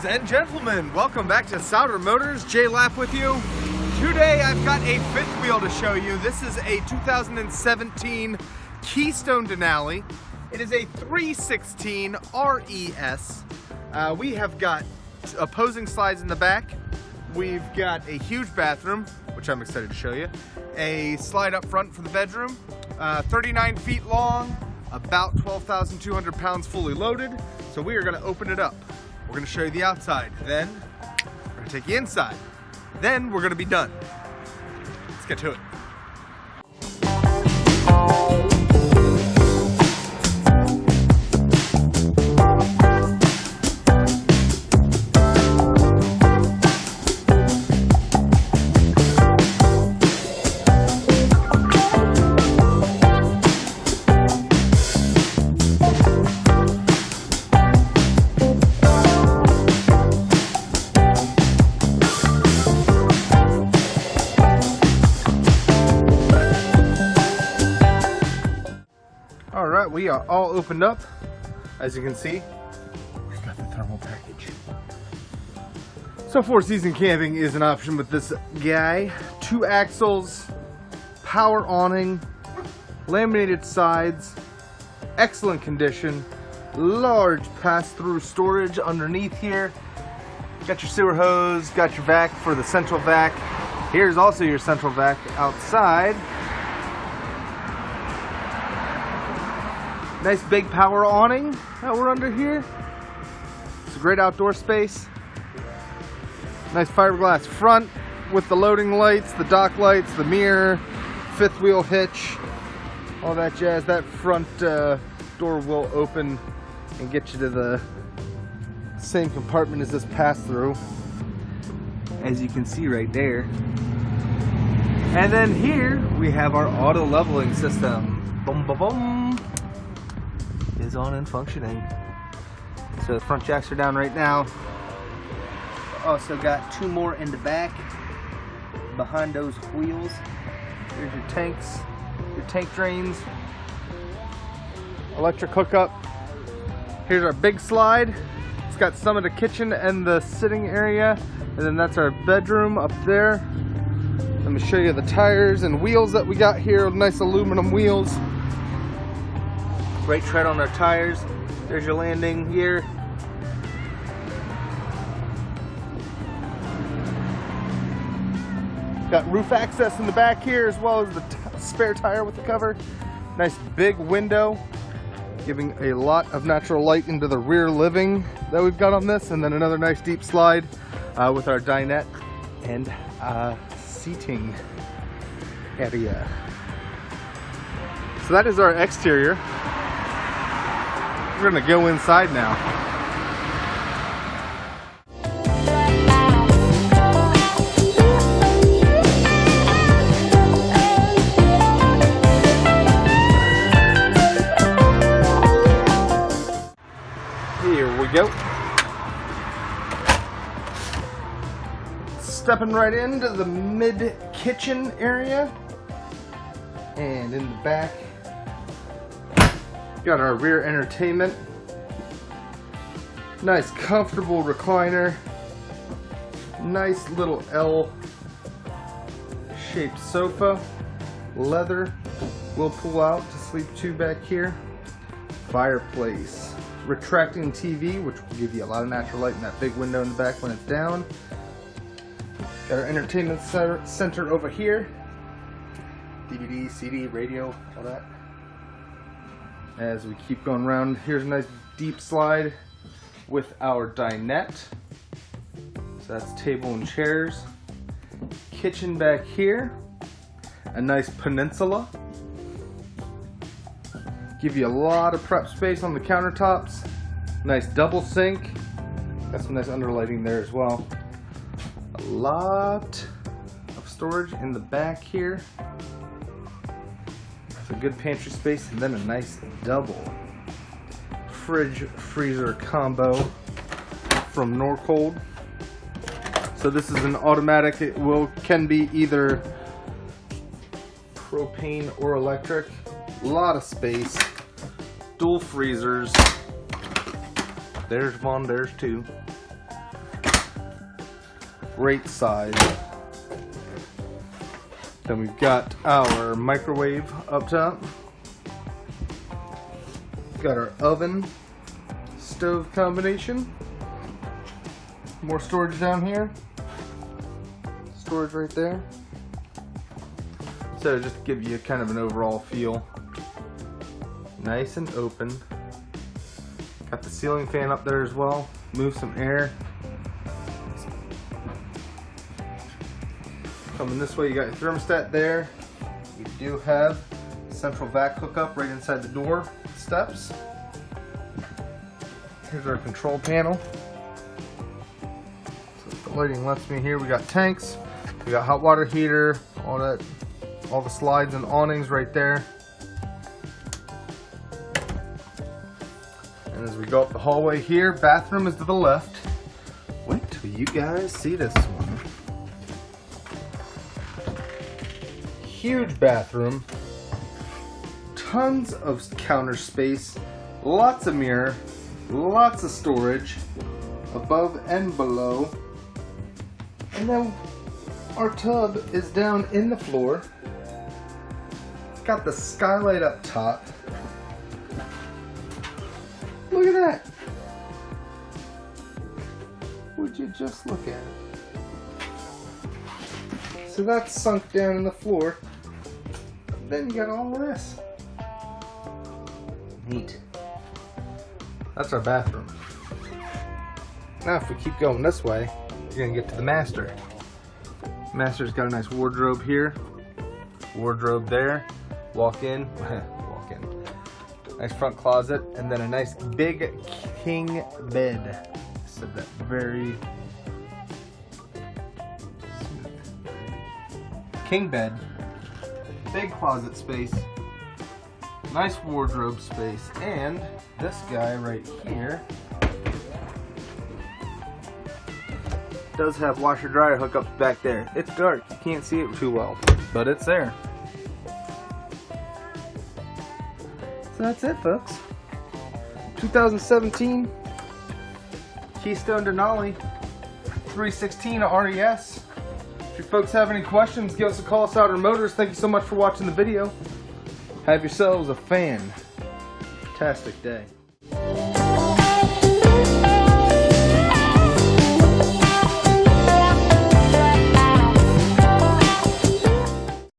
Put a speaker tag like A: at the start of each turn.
A: Ladies and gentlemen, welcome back to Souder Motors. Jay Lapp with you. Today I've got a fifth wheel to show you. This is a 2017 Keystone Denali. It is a 316 RES. We have got opposing slides in the back. We've got a huge bathroom, which I'm excited to show you. A slide up front for the bedroom. 39 feet long, about 12,200 pounds fully loaded. So we are going to open it up. We're going to show you the outside. Then we're going to take you inside. Then we're going to be done. Let's get to it. Alright, we are all opened up. As you can see, we've got the thermal package. So 4-season camping is an option with this guy. 2 axles, power awning, laminated sides, excellent condition, large pass-through storage underneath here. Got your sewer hose, got your vac for the central vac. Here's also your central vac outside. Nice big power awning that we're under here. It's a great outdoor space. Nice fiberglass front with the loading lights, the dock lights, the mirror, fifth wheel hitch, all that jazz. That front door will open and get you to the same compartment as this pass-through, as you can see right there. And then here we have our auto leveling system. Boom, boom, boom. Is on and functioning. So the front jacks are down right now. Also got 2 more in the back behind those wheels. Here's your tanks, your tank drains, electric hookup. Here's our big slide. It's got some of the kitchen and the sitting area, and then that's our bedroom up there. Let me show you the tires and wheels that we got here. Nice aluminum wheels. Great tread on our tires. There's your landing here. Got roof access in the back here, as well as the spare tire with the cover. Nice big window, giving a lot of natural light into the rear living that we've got on this. And then another nice deep slide with our dinette and seating area. So that is our exterior. We're gonna go inside now. Here we go. Stepping right into the mid kitchen area, and in the back got our rear entertainment. Nice comfortable recliner. Nice little L-shaped sofa. Leather will pull out to sleep 2 back here. Fireplace. Retracting TV, which will give you a lot of natural light in that big window in the back when it's down. Got our entertainment center over here. DVD, CD, radio, all that. As we keep going around, here's a nice deep slide with our dinette. So that's table and chairs. Kitchen back here. A nice peninsula. Give you a lot of prep space on the countertops. Nice double sink. Got some nice underlighting there as well. A lot of storage in the back here. It's a good pantry space, and then a nice double fridge freezer combo from Norcold. So this is an automatic. It can be either propane or electric. A lot of space. Dual freezers. There's one, there's two. Great size. Then we've got our microwave up top. Got our oven stove combination. More storage down here. Storage right there. So just to give you kind of an overall feel. Nice and open. Got the ceiling fan up there as well. Move some air. Coming this way, you got your thermostat there. You do have central vac hookup right inside the door steps. Here's our control panel. So if the lighting lets me here, we got tanks, we got hot water heater, all that, all the slides and awnings right there. And as we go up the hallway here, bathroom is to the left. Wait till you guys see this one. Huge bathroom, tons of counter space, lots of mirror, lots of storage above and below, and then our tub is down in the floor. It's got the skylight up top. Look at that. Would you just look at it? So that's sunk down in the floor. Then you got all of this. Neat. That's our bathroom. Now if we keep going this way, you're gonna get to the master. Master's got a nice wardrobe here. Wardrobe there. Walk in. Walk in. Nice front closet, and then a nice big king bed. I said that very king bed. Big closet space, nice wardrobe space, and this guy right here does have washer dryer hookups back there. It's dark, you can't see it too well, but it's there. So that's it, folks. 2017 Keystone Denali 316 RES. If you folks have any questions, give us a call. Southern Motors. Thank you so much for watching the video. Have yourselves a fantastic day.